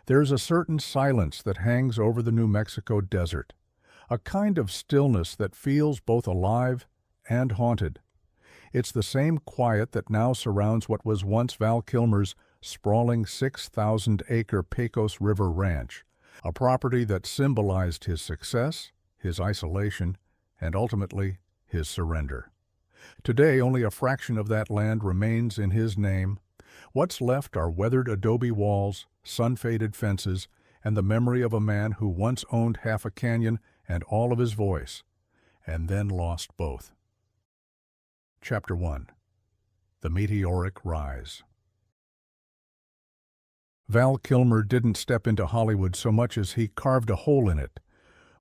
There's a certain silence that hangs over the New Mexico desert, a kind of stillness that feels both alive and haunted. It's the same quiet that now surrounds what was once Val Kilmer's sprawling 6,000-acre Pecos River Ranch, a property that symbolized his success, his isolation, and ultimately his surrender. Today, only a fraction of that land remains in his name. What's left are weathered adobe walls, sun-faded fences, and the memory of a man who once owned half a canyon and all of his voice, and then lost both. Chapter 1. The Meteoric Rise. Val Kilmer didn't step into Hollywood so much as he carved a hole in it.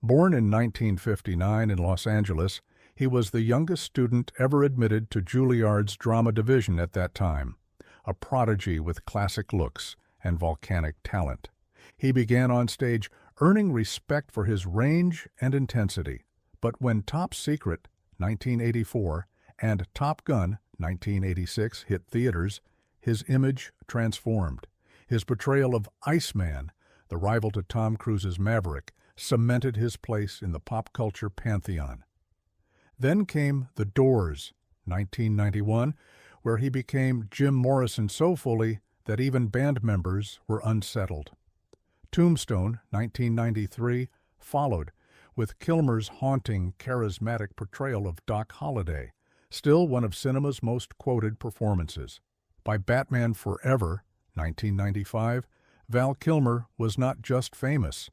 Born in 1959 in Los Angeles, he was the youngest student ever admitted to Juilliard's drama division at that time, a prodigy with classic looks and volcanic talent. He began on stage earning respect for his range and intensity, but when Top Secret, 1984, and Top Gun, 1986, hit theaters, his image transformed. His portrayal of Iceman, the rival to Tom Cruise's Maverick, cemented his place in the pop culture pantheon. Then came The Doors, 1991, where he became Jim Morrison so fully that even band members were unsettled. Tombstone, 1993, followed, with Kilmer's haunting, charismatic portrayal of Doc Holliday, still one of cinema's most quoted performances. By Batman Forever, 1995, Val Kilmer was not just famous.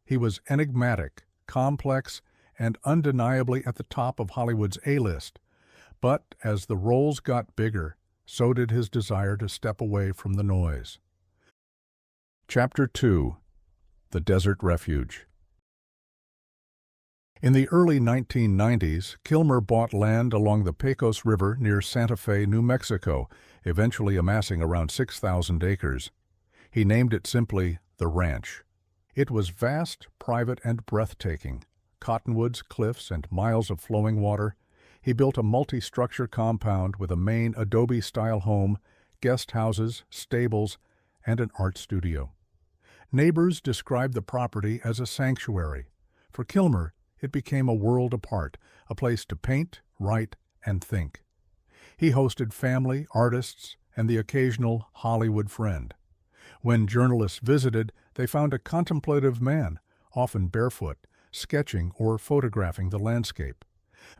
He was enigmatic, complex, and undeniably at the top of Hollywood's A-list. But as the roles got bigger, so did his desire to step away from the noise. Chapter 2. The Desert Refuge. In the early 1990s, Kilmer bought land along the Pecos River near Santa Fe, New Mexico, eventually amassing around 6,000 acres. He named it simply the ranch. It was vast, private, and breathtaking. Cottonwoods, cliffs, and miles of flowing water. He built a multi-structure compound with a main adobe-style home, guest houses, stables, and an art studio. Neighbors described the property as a sanctuary. For Kilmer, it became a world apart, a place to paint, write, and think. He hosted family, artists, and the occasional Hollywood friend. When journalists visited, they found a contemplative man, often barefoot, sketching or photographing the landscape.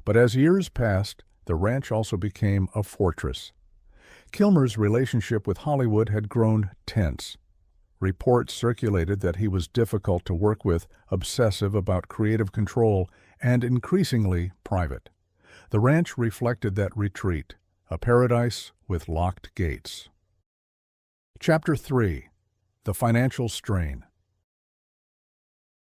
But as years passed, the ranch also became a fortress. Kilmer's relationship with Hollywood had grown tense. Reports circulated that he was difficult to work with, obsessive about creative control, and increasingly private. The ranch reflected that retreat, a paradise with locked gates. Chapter 3. The Financial Strain.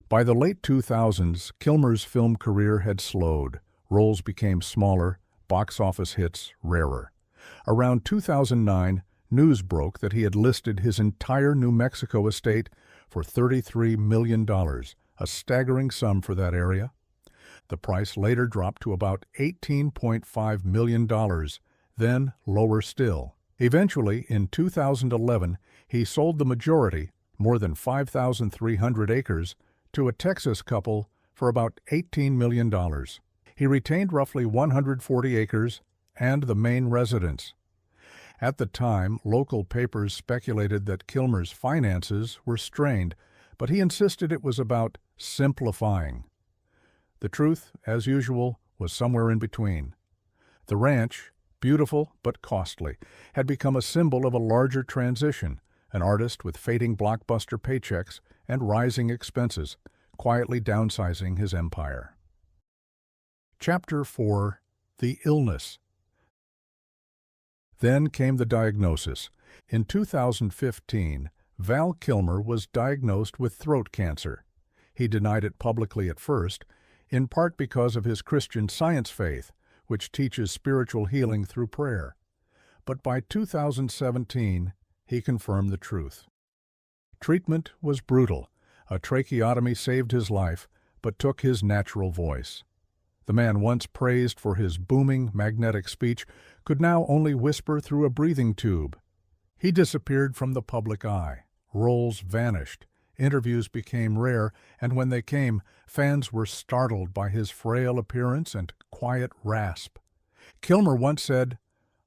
By the late 2000s, Kilmer's film career had slowed. Roles became smaller, box office hits rarer. Around 2009, news broke that he had listed his entire New Mexico estate for $33 million, a staggering sum for that area. The price later dropped to about $18.5 million, then lower still. Eventually, in 2011, he sold the majority, more than 5,300 acres, to a Texas couple for about $18 million. He retained roughly 140 acres and the main residence. At the time, local papers speculated that Kilmer's finances were strained, but he insisted it was about simplifying. The truth, as usual, was somewhere in between. The ranch, beautiful but costly, had become a symbol of a larger transition, an artist with fading blockbuster paychecks and rising expenses, quietly downsizing his empire. Chapter 4. The Illness. Then came the diagnosis. In 2015, Val Kilmer was diagnosed with throat cancer. He denied it publicly at first, in part because of his Christian Science faith, which teaches spiritual healing through prayer. But by 2017, he confirmed the truth. Treatment was brutal. A tracheotomy saved his life, but took his natural voice. The man once praised for his booming, magnetic speech could now only whisper through a breathing tube. He disappeared from the public eye, Roles vanished, interviews became rare, and when they came, fans were startled by his frail appearance and quiet rasp. Kilmer once said,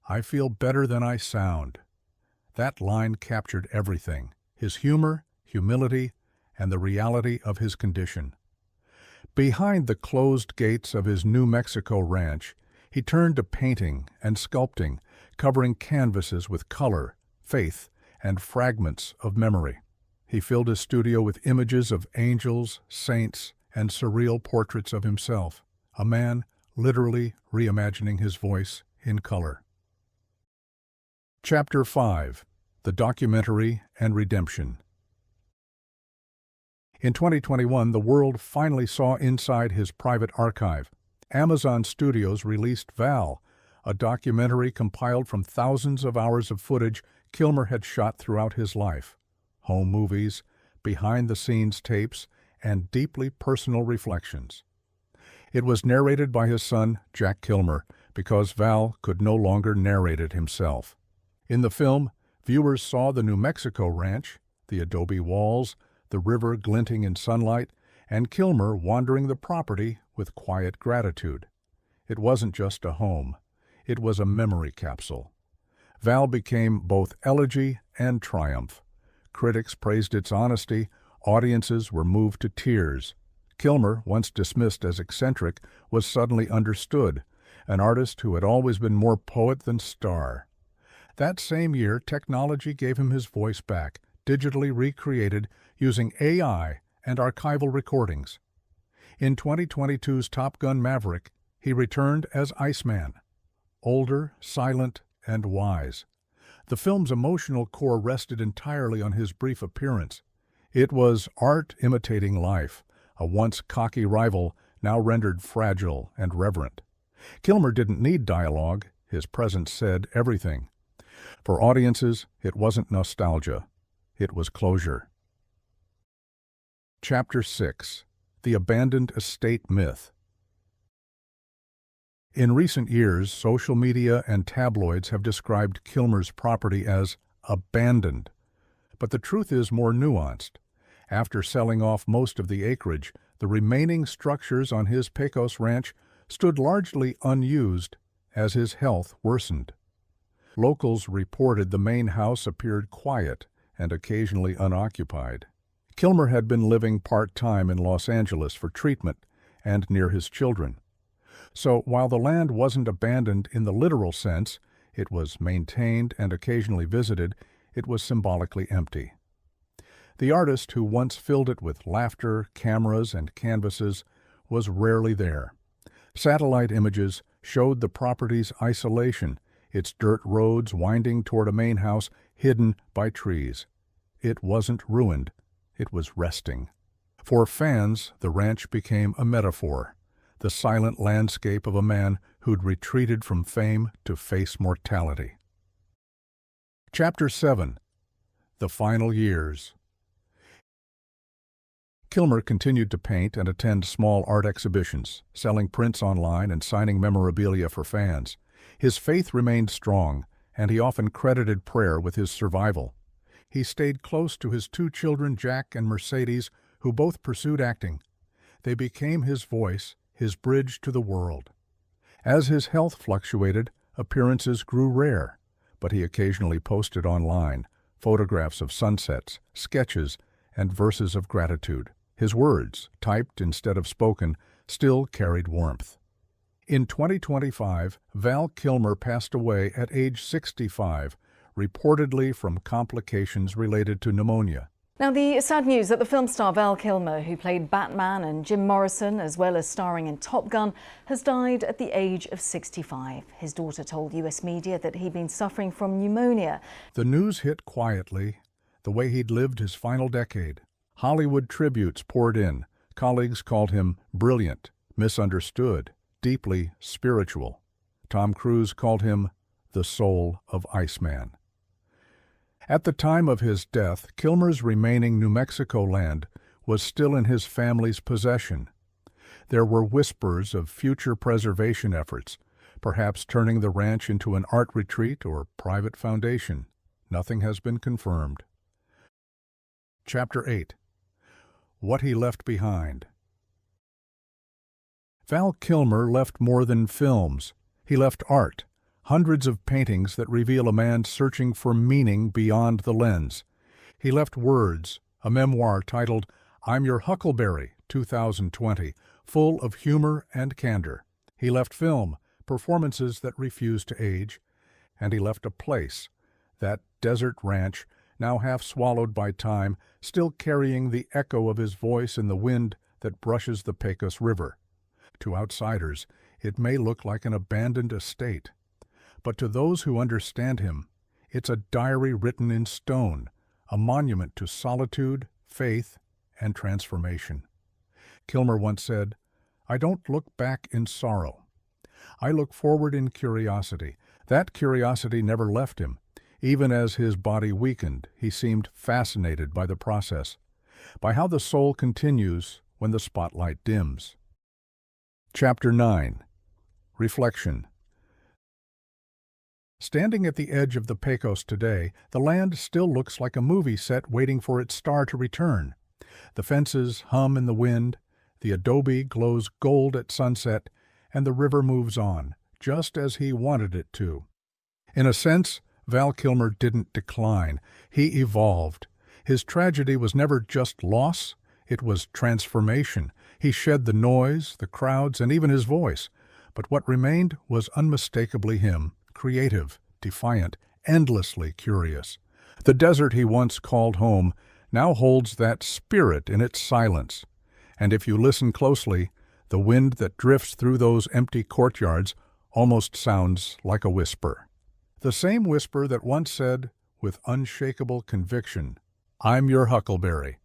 "I feel better than I sound." That line captured everything: his humor, humility, and the reality of his condition. Behind the closed gates of his New Mexico ranch, he turned to painting and sculpting, covering canvases with color, faith, and fragments of memory. He filled his studio with images of angels, saints, and surreal portraits of himself, a man literally reimagining his voice in color. Chapter 5: The Documentary and Redemption. In 2021, the world finally saw inside his private archive. Amazon Studios released Val, a documentary compiled from thousands of hours of footage Kilmer had shot throughout his life. Home movies, behind-the-scenes tapes, and deeply personal reflections. It was narrated by his son, Jack Kilmer, because Val could no longer narrate it himself. In the film, viewers saw the New Mexico ranch, the adobe walls, the river glinting in sunlight, and Kilmer wandering the property with quiet gratitude. It wasn't just a home. It was a memory capsule. Val became both elegy and triumph. Critics praised its honesty. Audiences were moved to tears. Kilmer, once dismissed as eccentric, was suddenly understood, an artist who had always been more poet than star. That same year, technology gave him his voice back, digitally recreated using AI and archival recordings. In 2022's Top Gun Maverick, he returned as Iceman, older, silent, and wise. The film's emotional core rested entirely on his brief appearance. It was art imitating life, a once cocky rival now rendered fragile and reverent. Kilmer didn't need dialogue. His presence said everything. For audiences, it wasn't nostalgia. It was closure. Chapter 6: The Abandoned Estate Myth. In recent years, social media and tabloids have described Kilmer's property as abandoned. But the truth is more nuanced. After selling off most of the acreage, the remaining structures on his Pecos ranch stood largely unused as his health worsened. Locals reported the main house appeared quiet and occasionally unoccupied. Kilmer had been living part-time in Los Angeles for treatment and near his children. So while the land wasn't abandoned in the literal sense, it was maintained and occasionally visited, it was symbolically empty. The artist who once filled it with laughter, cameras, and canvases was rarely there. Satellite images showed the property's isolation, its dirt roads winding toward a main house hidden by trees. It wasn't ruined, it was resting. For fans, the ranch became a metaphor, the silent landscape of a man who'd retreated from fame to face mortality. Chapter 7: The Final Years. Kilmer continued to paint and attend small art exhibitions, selling prints online and signing memorabilia for fans. His faith remained strong, and he often credited prayer with his survival. He stayed close to his two children, Jack and Mercedes, who both pursued acting. They became his voice, his bridge to the world. As his health fluctuated, appearances grew rare, but he occasionally posted online photographs of sunsets, sketches, and verses of gratitude. His words, typed instead of spoken, still carried warmth. In 2025, Val Kilmer passed away at age 65, reportedly from complications related to pneumonia. Now, the sad news that the film star Val Kilmer, who played Batman and Jim Morrison, as well as starring in Top Gun, has died at the age of 65. His daughter told US media that he'd been suffering from pneumonia. The news hit quietly, the way he'd lived his final decade. Hollywood tributes poured in. Colleagues called him brilliant, misunderstood, deeply spiritual. Tom Cruise called him the soul of Iceman. At the time of his death, Kilmer's remaining New Mexico land was still in his family's possession. There were whispers of future preservation efforts, perhaps turning the ranch into an art retreat or private foundation. Nothing has been confirmed. Chapter 8. What He Left Behind. Val Kilmer left more than films. He left art, hundreds of paintings that reveal a man searching for meaning beyond the lens. He left words, a memoir titled I'm Your Huckleberry, 2020, full of humor and candor. He left film, performances that refuse to age. And he left a place, that desert ranch, now half swallowed by time, still carrying the echo of his voice in the wind that brushes the Pecos River. To outsiders, it may look like an abandoned estate. But to those who understand him, it's a diary written in stone, a monument to solitude, faith, and transformation. Kilmer once said, "I don't look back in sorrow. I look forward in curiosity." That curiosity never left him. Even as his body weakened, he seemed fascinated by the process, by how the soul continues when the spotlight dims. Chapter 9. Reflection. Standing at the edge of the Pecos today, the land still looks like a movie set waiting for its star to return. The fences hum in the wind, the adobe glows gold at sunset, and the river moves on, just as he wanted it to. In a sense, Val Kilmer didn't decline. He evolved. His tragedy was never just loss, it was transformation. He shed the noise, the crowds, and even his voice. But what remained was unmistakably him, creative, defiant, endlessly curious. The desert he once called home now holds that spirit in its silence. And if you listen closely, the wind that drifts through those empty courtyards almost sounds like a whisper. The same whisper that once said, with unshakable conviction, I'm your huckleberry.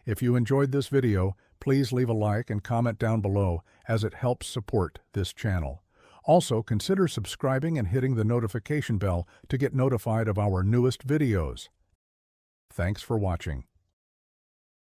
If you enjoyed this video, please leave a like and comment down below, as it helps support this channel. Also, consider subscribing and hitting the notification bell to get notified of our newest videos. Thanks for watching.